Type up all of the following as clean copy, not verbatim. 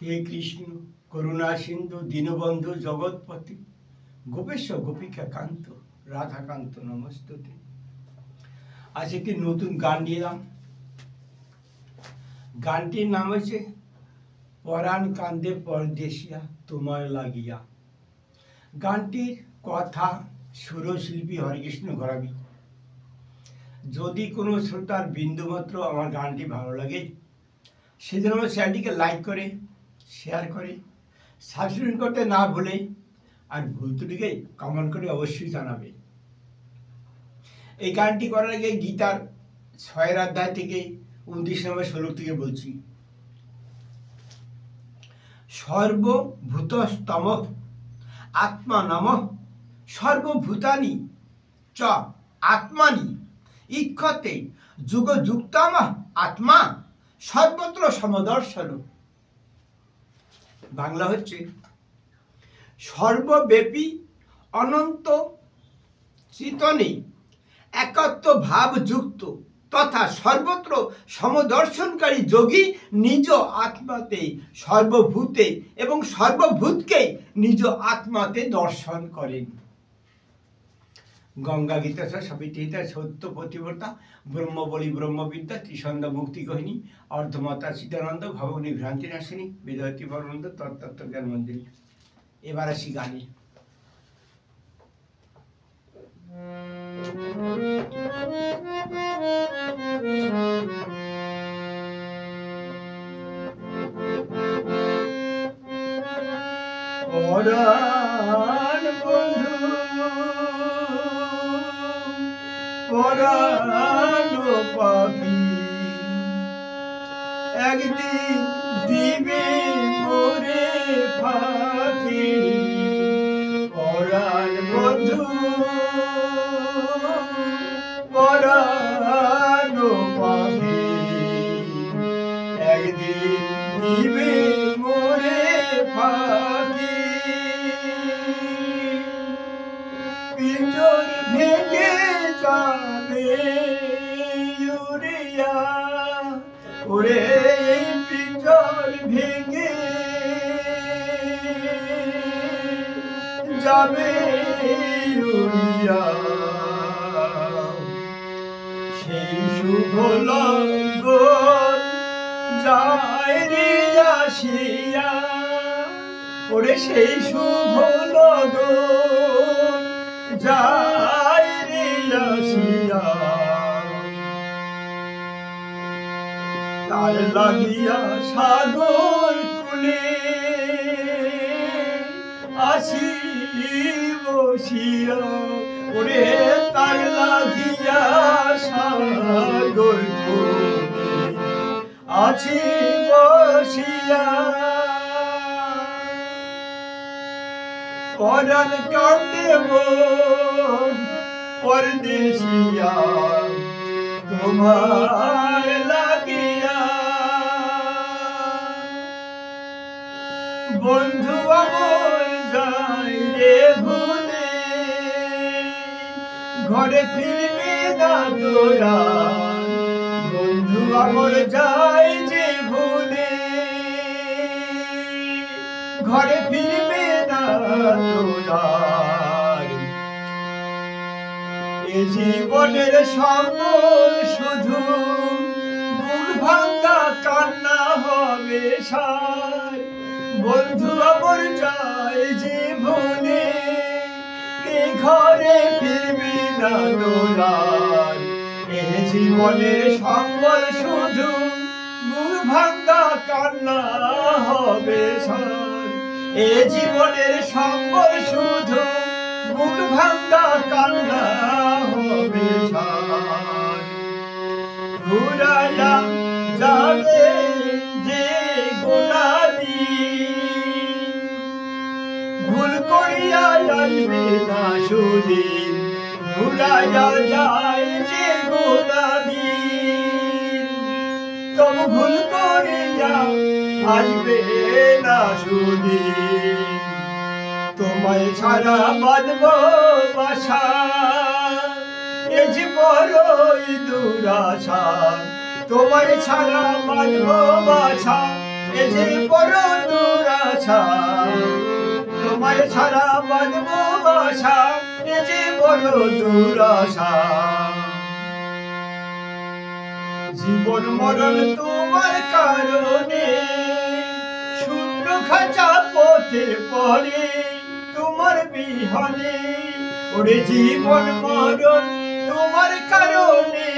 হে কৃষ্ণ করুণা সিন্ধু দীনবন্ধু জগৎপতি গোপেশ গোপিকা কান্ত রাধাকান্ত নমস্তুতে। আজ একটি নতুন গান নিলাম। গানটির নাম হচ্ছে পরাণ কান্দে পরদেশিয়া তোমার লাগিয়া। গানটির কথা সুরশিল্পী হরেকৃষ্ণ ঘরামি। যদি কোনো শ্রোতার বিন্দুমাত্র আমার গানটি ভালো লাগে সেজন্য আমার চ্যানেলটিকে লাইক করে শেয়ার করে সাবস্ক্রাইব করতে না ভুলে আর ভুল ত্রুটিকে কমেন্ট করে অবশ্যই জানাবে। এই গানটি করার আগে গীতার 6 অধ্যায় থেকে 29 নম্বর শ্লোক থেকে বলছি। সর্বভূতস্তম আত্মা নম সর্বভূতানি চ আত্মানি ইক্ষতে যুগযুক্তাম আত্মা সর্বত্র সমদর্শন। বাংলা হচ্ছে সর্বব্যাপী অনন্ত চেতনে একত্ব ভাবযুক্ত তথা সর্বত্র সমদর্শনকারী যোগী নিজ আত্মাতে সর্বভূতে এবং সর্বভূতকে নিজ আত্মাতে দর্শন করেন। গঙ্গা গীতা সবিতা সত্য প্রতিবর্তা ব্রহ্মবলী ব্রহ্মবিদ্যা ত্রিসন্ধ মুক্তি গহিনী অর্ধমাতা চিদানন্দ ভগবনী ভ্রান্তি নাশিনী বেদয়তী বরণন্দ তত্ত্ব জ্ঞান মন্দিরী। এবার আসি গানে। পরাণ বন্ধু পরাণ পাখি একদিন দিবে মোরে ফাঁকি। পরাণ বন্ধু পরাণ পাখি একদিন দিবে মোরে ফাঁকি। পিঞ্জর ভেঙে যাবে ইউরিয়া ওরে পিঞ্জর ভেঙে যাবে ইউরিয়া। সেই শুভ লগন যায় রে আসিয়া ওরে সেই শুভ লগন যায় রে আসিয়া। তার লাগিয়া সাগর কুলে আসি বসিয়া ওরে তার লাগিয়া সাগর কুলে আছি বসিয়া। পরাণ কান্দে পরদেশিয়া তোমার লাগিয়া। বন্ধু আমার যায় রে ভুলে ঘরে ফিরবে না তোরা। বন্ধু আমার যায় যে ভুলে ঘরে ফিরবে না তোরা। এ জীবনের সম্বল শুধু বুক ভাঙ্গা কান্না হবে সার। বন্ধু আমার যায় যে ভুলে এ ঘরে ফিরবি না তোরা। এ জীবনের সম্বল শুধু বুক ভাঙ্গা কান্না হবে সার। এ জীবনের সম্বল শুধু বুক ভাঙ্গা কান্না হবে সার। ঘুরাইয়া যাবে যে গোলাদি ভুল করিয়া আসবে না সুদিন। ঘুরাইয়া যায় যে গোলাদি তবু ভুল করিয়া আসবে না সুদিন। তোমায় ছাড়া বাঁধব বাসা এ যে বড়ই দুরাশা। তোমায় ছাড়া বাঁধব বাসা এ যে বড় দুরাশা তোমায় ছাড়া বাঁধবো বাসা এ যে বড় দুরাশা জীবন মরণ তোমার কারণে শূন্য খাঁচা পথে পড়ে তোমার বিহনে ওরে জীবন মরণ তোমার কারণে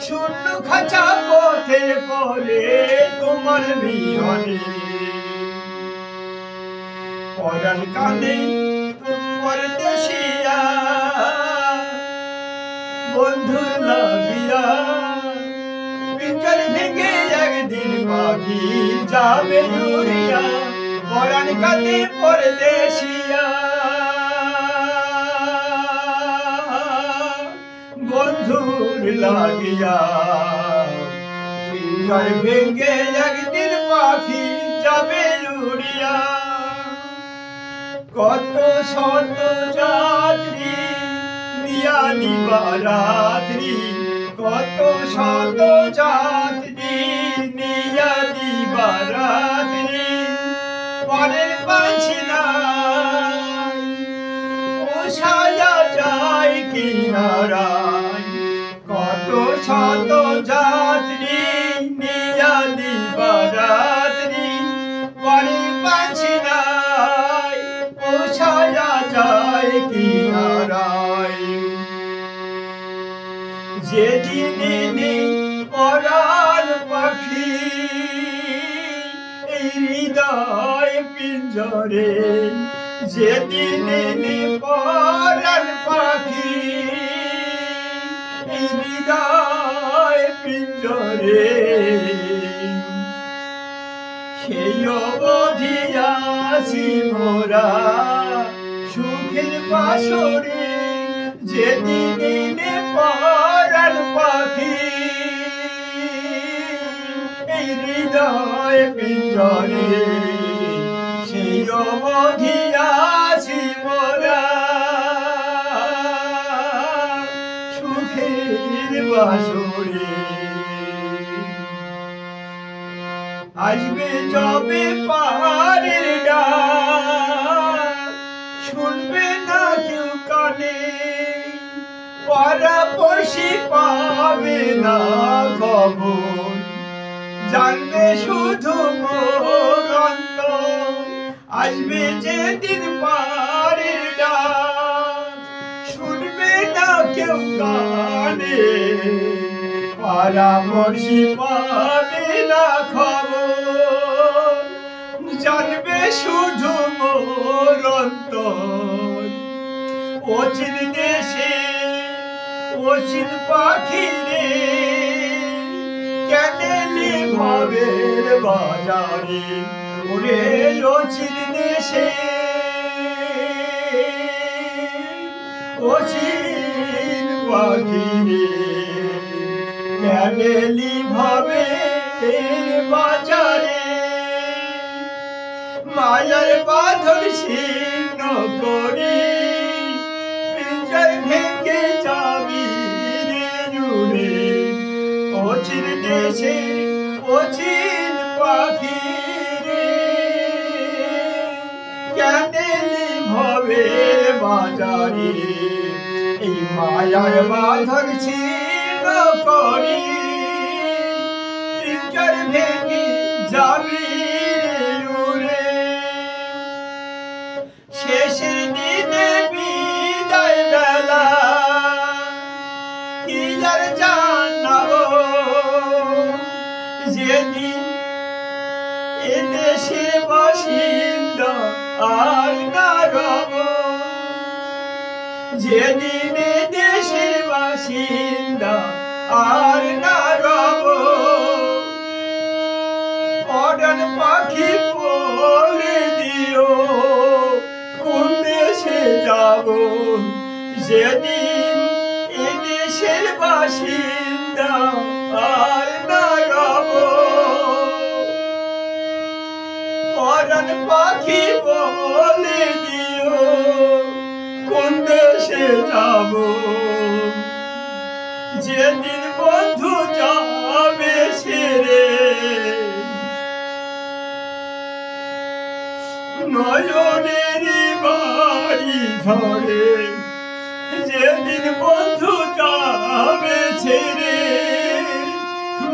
শূন্য খাঁচা পথে পড়ে তোমার বিহনে পরাণ কাঁদে তোমার দেশিয়া বন্ধু লাগিয়া পিঞ্জর ভেঙে একদিন পাখি যাবে উড়িয়া পরাণ কাঁদে পরদেশিয়া বন্ধুর লাগিয়া পিঞ্জর ভেঙে একদিন পাখি যাবে উড়িয়া কত শত যাত্রী নিয়া দিবারাত্রি কত শত যাত্রী নিয়া দিবারাত্রি পরের পাছি নাই পোষায়া যায় কিনারায় কত শত যাত্রী নিয়া দিবারাত্রি পরের পাছি নাই পোষায়া যায় কিনারায় যেদিনে পরাণ পাখি এই হৃদয় পিঞ্জরে যেদিনে পরাণ পাখি এই হৃদয় পিঞ্জরে সেই অবধি আসি মোরা সুখের বাসরে যেদিনে পরাণ পাখি এই হৃদয় পিঞ্জরে সেই অবধি আসি মোরা সুখের বাসরে আসবে যবে পারের ডাক শুনবে না কেউ কানে পরাপড়শি পাবে না খবর জানবে শুধু মোর অন্তর আসবে যেদিন পারের ডাক শুনবে না কেউ কানে পরাপড়শি পাবে না খবর জানবে শুধু মোর অন্তর অচিন দেশে অচিন পাখি রে কেনেলি ভবের বাজারে ওরে অচিন দেশে অচিন পাখি রে কেনেলি ভবের বাজারে মায়ার বাঁধন ছিন্ন করে পিঞ্জর ভেঙে যাবি রে উড়ে অচিন দেশের অচিন পাখি রে কেনেলি ভবের বাজারে এই মায়ার বাঁধন ছিন্ন করে পিঞ্জর ভেঙে যাবি শেষের দিনে বিদায় বেলা কি আর জানাবো যেদিন এদেশের বাসিন্দা আর না রব যেদিন এদেশের বাসিন্দা আর না রব পরাণ পাখি বলে দিও কোন দেশে যাব যেদিন এদেশের বাসিন্দা আর না রব পরাণ পাখি বলে দিও কোন দেশে যাব যেদিন বন্ধু যাবে ছেড়ে নয়নের বাড়ি ঝরে যেদিন বন্ধু যাবে ছেড়ে,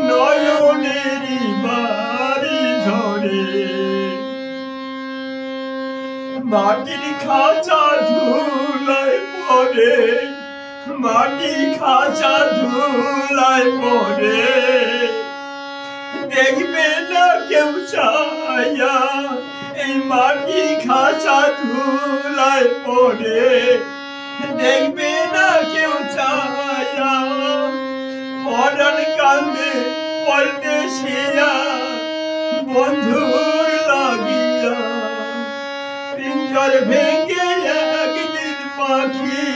নয়নের বাড়ি ঝরে মাটির খাঁচা ধুলায় পড়ে, মাটি খাঁচা ধুলায় পড়ে দেখবে না কেউ চাইয়া, এই মাটি খাঁচা ধুলায় পড়ে দেখবে না কেউ চাইয়া। পরাণ কান্দে পরদেশিয়া বন্ধুর লাগিয়া, পিঞ্জর ভেঙে একদিন পাখি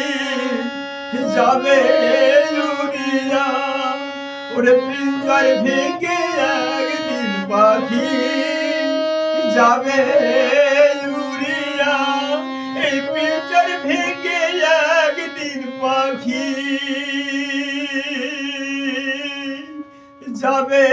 যাবে উড়িয়া, ওরে পিঞ্জর ভেঙে একদিন পাখি যাবে উড়িয়া, এই পিঞ্জর ভেঙে একদিন পাখি যাবে